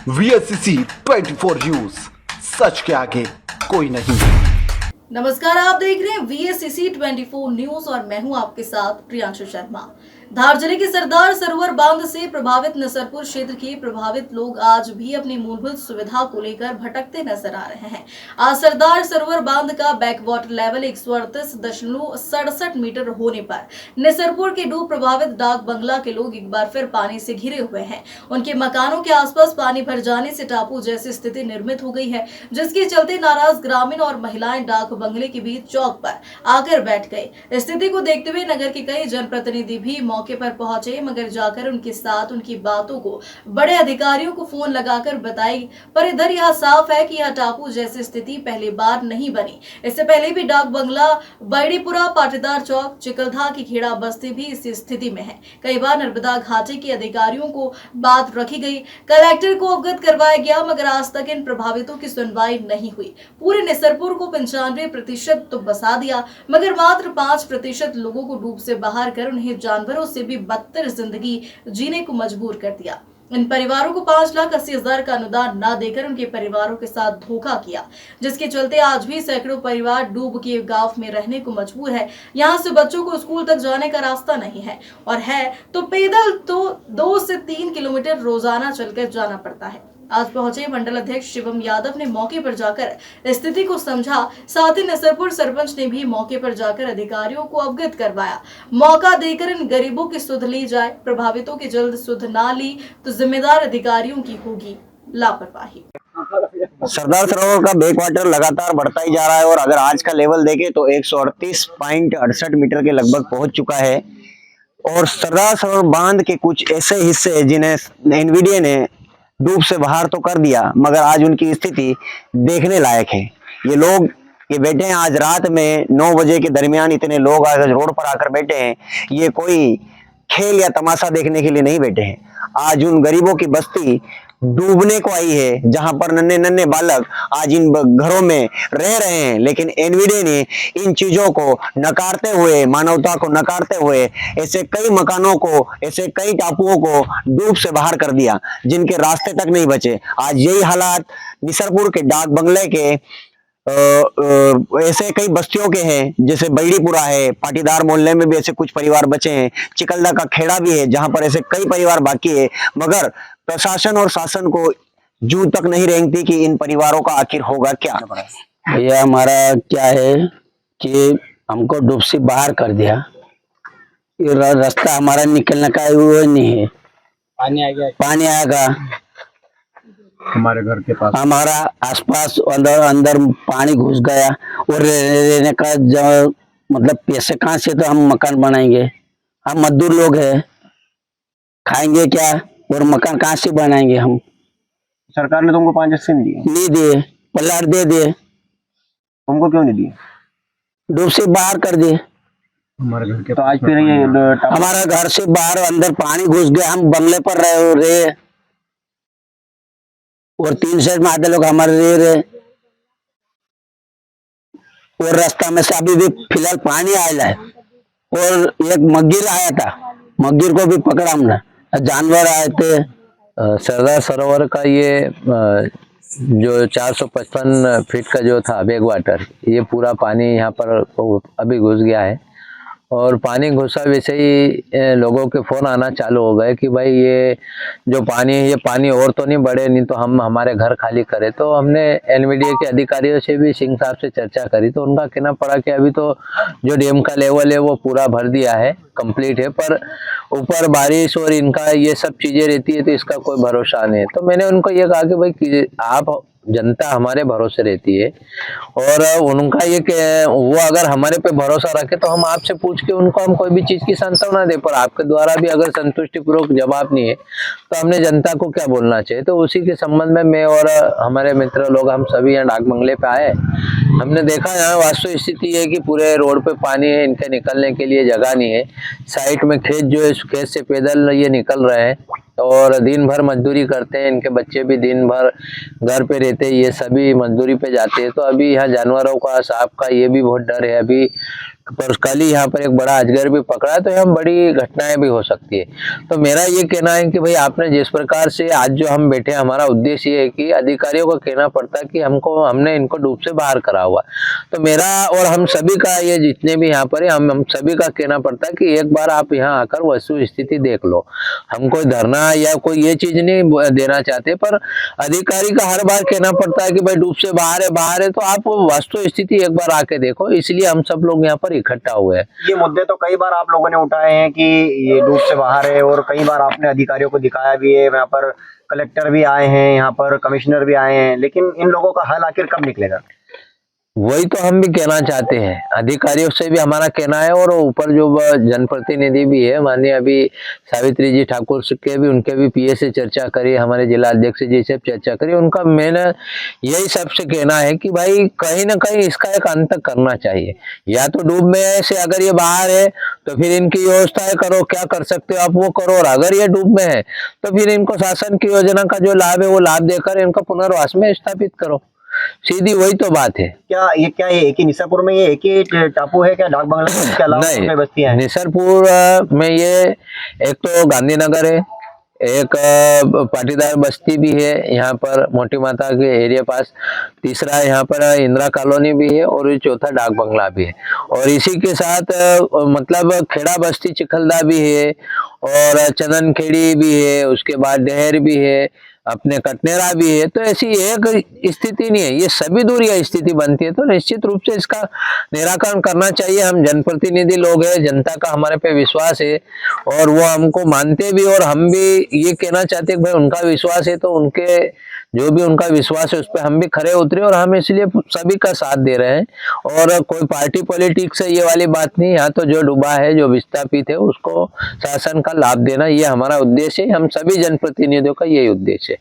VSCC 24 news, सच के आगे कोई नहीं। नमस्कार, आप देख रहे हैं VSCC 24 न्यूज और मैं हूं आपके साथ प्रियांशु शर्मा। धार जिले के सरदार सरोवर बांध से प्रभावित नसरपुर क्षेत्र के प्रभावित लोग आज भी अपनी मूलभूत सुविधा को लेकर भटकते नजर आ रहे हैं। आज सरदार सरोवर बांध का बैक वाटर लेवल 138.67 मीटर होने पर नसरपुर के डूब प्रभावित डाक बंगला के लोग एक बार फिर पानी से घिरे हुए हैं। उनके मकानों के आसपास पानी भर जाने से टापू जैसी स्थिति निर्मित हो गई है, जिसके चलते नाराज ग्रामीण और महिलाएं डाक बंगले के बीच चौक पर आकर बैठ गए। स्थिति को देखते हुए नगर के कई जनप्रतिनिधि भी मौके पर पहुंचे, मगर जाकर उनके साथ उनकी बातों को बड़े अधिकारियों को फोन लगाकर बताई। पर इधर यह साफ है कि यह टापू जैसी स्थिति पहली बार नहीं बनी। इससे पहले भी डाक बंगला, बैड़ीपुरा, पाटीदार चौक, चिकलधा की खेड़ा बस्ती भी इसी स्थिति में है। कई बार नर्मदा घाटी के अधिकारियों को बात रखी गई, कलेक्टर को अवगत करवाया गया, मगर आज तक इन प्रभावितों की सुनवाई नहीं हुई। पूरे नसरपुर को 95% तो बसा दिया, मगर मात्र 5% लोगों को डूब से बाहर कर उन्हें जानवरों से भी बदतर जिंदगी जीने को मजबूर कर दिया। इन परिवारों को 5,80,000 का अनुदान न देकर उनके परिवारों के साथ धोखा किया, जिसके चलते आज भी सैकड़ों परिवार डूब के गांव में रहने को मजबूर है। यहाँ से बच्चों को स्कूल तक जाने का रास्ता नहीं है, और है तो पैदल तो 2 से 3 किलोमीटर रोजाना चलकर जाना पड़ता है। आज पहुंचे मंडल अध्यक्ष शिवम यादव ने मौके पर जाकर स्थिति को समझा। साथ ही नसरपुर सरपंच ने भी मौके पर जाकर अधिकारियों को अवगत करवाया। मौका देकर इन गरीबों की सुध ली जाए। प्रभावितों की जल्द सुध ना ली तो जिम्मेदार अधिकारियों की होगी लापरवाही। सरदार सरोवर का बैक वाटर लगातार बढ़ता ही जा रहा है और अगर आज का लेवल देखें तो 138.68 मीटर के लगभग पहुंच चुका है। और सरदार सरोवर बांध के कुछ ऐसे हिस्से हैं जिन्हें एनवीडीए ने डूब से बाहर तो कर दिया, मगर आज उनकी स्थिति देखने लायक है। ये बैठे हैं आज रात में 9 बजे के दरमियान, इतने लोग आज रोड पर आकर बैठे हैं। ये कोई खेल या तमाशा देखने के लिए नहीं बैठे हैं। आज उन गरीबों की बस्ती डूबने को आई है, जहां पर नन्हे नन्हे बालक आज इन घरों में रह रहे हैं, लेकिन एनवीडीए ने इन चीजों को नकारते हुए, मानवता को नकारते हुए ऐसे कई मकानों को, ऐसे कई टापुओं को डूब से बाहर कर दिया, जिनके रास्ते तक नहीं बचे। आज यही हालात नसरपुर के डाक बंगले के ऐसे कई बस्तियों के हैं, जैसे बैड़ीपुरा है, पाटीदार मोहल्ले में भी ऐसे कुछ परिवार बचे हैं, चिकलदा का खेड़ा भी है जहां पर ऐसे कई परिवार बाकी है। मगर प्रशासन और शासन को जू तक नहीं रेंगती कि इन परिवारों का आखिर होगा क्या। भैया हमारा क्या है कि हमको डूब से बाहर कर दिया, ये रास्ता हमारा निकलने का वो नहीं है। पानी आएगा हमारे घर के पास, हमारा आसपास अंदर पानी घुस गया और रहने का मतलब पैसे कहाँ से तो हम मकान बनाएंगे? हम मजदूर लोग हैं, खाएंगे क्या और मकान कहाँ से बनाएंगे हम? सरकार ने तुमको 5 नहीं दिए, प्लाट दे दिए, तुमको क्यों नहीं दिए? डूब से बाहर कर दिए। हमारे घर के तो आज फिर ये हमारा घर से बाहर अंदर पानी घुस गया, हम बंगले पर रहे और 3 साइड में आधे लोग हमारे रहे और रास्ता में से अभी भी फिलहाल पानी आया है। और एक मग्गिर आया था, मग्गिर को भी पकड़ा हमने, जानवर आए थे। सरदार सरोवर का ये जो 455 फीट का जो था बैक वाटर, ये पूरा पानी यहाँ पर अभी घुस गया है। और पानी घुसा वैसे ही लोगों के फोन आना चालू हो गए कि भाई ये जो पानी है, ये पानी और तो नहीं बढ़े, नहीं तो हम हमारे घर खाली करें। तो हमने एनवीडीए के अधिकारियों से भी, सिंह साहब से चर्चा करी, तो उनका कहना पड़ा कि अभी तो जो डैम का लेवल है वो पूरा भर दिया है, कंप्लीट है, पर ऊपर बारिश और इनका ये सब चीजें रहती है तो इसका कोई भरोसा नहीं है। तो मैंने उनको ये कहा कि भाई आप, जनता हमारे भरोसे रहती है और उनका ये वो अगर हमारे पे भरोसा रखे तो हम आपसे पूछ के उनको हम कोई भी चीज की सांत्वना दे, पर आपके द्वारा भी अगर संतुष्टिपूर्वक जवाब नहीं है तो हमने जनता को क्या बोलना चाहिए। तो उसी के संबंध में मैं और हमारे मित्र लोग, हम सभी यहाँ डाक बंगले पे आए। हमने देखा यहाँ वास्तु स्थिति है कि पूरे रोड पे पानी है, इनके निकलने के लिए जगह नहीं है। साइड में खेत जो है, खेत से पैदल ये निकल रहे हैं और दिन भर मजदूरी करते हैं। इनके बच्चे भी दिन भर घर पे रहते हैं, ये सभी मजदूरी पे जाते हैं। तो अभी यहाँ जानवरों का, सांप का ये भी बहुत डर है। अभी पर कल ही यहाँ पर एक बड़ा अजगर भी पकड़ा, तो यहाँ बड़ी घटनाएं भी हो सकती है। तो मेरा ये कहना है कि भाई आपने जिस प्रकार से आज जो हम बैठे, हमारा उद्देश्य ये है कि अधिकारियों को कहना पड़ता है कि हमने इनको डूब से बाहर करा हुआ। तो मेरा और हम सभी का, ये जितने भी यहाँ पर है, हम सभी का कहना पड़ता है कि एक बार आप यहाँ आकर वस्तु स्थिति देख लो। हम कोई धरना या कोई ये चीज नहीं देना चाहते, पर अधिकारी का हर बार कहना पड़ता है कि भाई डूब से बाहर है, तो आप वस्तु स्थिति एक बार आके देखो। इसलिए हम सब लोग यहाँ पर इकट्ठा हुए हैं। ये मुद्दे तो कई बार आप लोगों ने उठाए हैं कि ये डूब से बाहर है, और कई बार आपने अधिकारियों को दिखाया भी है। यहाँ पर कलेक्टर भी आए हैं, यहाँ पर कमिश्नर भी आए हैं, लेकिन इन लोगों का हल आखिर कब निकलेगा? वही तो हम भी कहना चाहते हैं, अधिकारियों से भी हमारा कहना है, और ऊपर जो जनप्रतिनिधि भी है, माननीय अभी सावित्री जी ठाकुर के भी, उनके भी पीए से चर्चा करी, हमारे जिला अध्यक्ष जी से चर्चा करी। उनका मैंने यही सबसे कहना है कि भाई कहीं ना कहीं इसका एक अंत करना चाहिए। या तो डूब में से अगर ये बाहर है तो फिर इनकी व्यवस्थाएं करो, क्या कर सकते हो आप वो करो, और अगर ये डूब में है तो फिर इनको शासन की योजना का जो लाभ है वो लाभ देकर इनका पुनर्वास में स्थापित करो। सीधी वही तो बात है। क्या ये एक ही निसापुर में ये एक ही टापू है क्या? डाक बंगला के अलावा नहीं, बस्तियां हैं? निसरपुर में ये एक तो गांधीनगर है, एक पाटीदार बस्ती भी है यहाँ पर मोटी माता के एरिया पास, तीसरा यहाँ पर इंदिरा कॉलोनी भी है, और चौथा डाक बंगला भी है। और इसी के साथ मतलब खेड़ा बस्ती चिखलदा भी है, और चंदन खेड़ी भी है, उसके बाद डहर भी है, अपने कटनेरा भी है। तो ऐसी एक स्थिति नहीं है, ये सभी दूर यह स्थिति बनती है। तो निश्चित रूप से इसका निराकरण करना चाहिए। हम जनप्रतिनिधि लोग हैं, जनता का हमारे पे विश्वास है, और वो हमको मानते भी, और हम भी ये कहना चाहते हैं कि भाई उनका विश्वास है तो उनके जो भी उनका विश्वास है उस पर हम भी खरे उतरे, और हम इसलिए सभी का साथ दे रहे हैं। और कोई पार्टी पॉलिटिक्स है ये वाली बात नहीं। यहाँ तो जो डूबा है, जो विस्थापित है, उसको शासन का लाभ देना, ये हमारा उद्देश्य है। हम सभी जनप्रतिनिधियों का यही उद्देश्य है।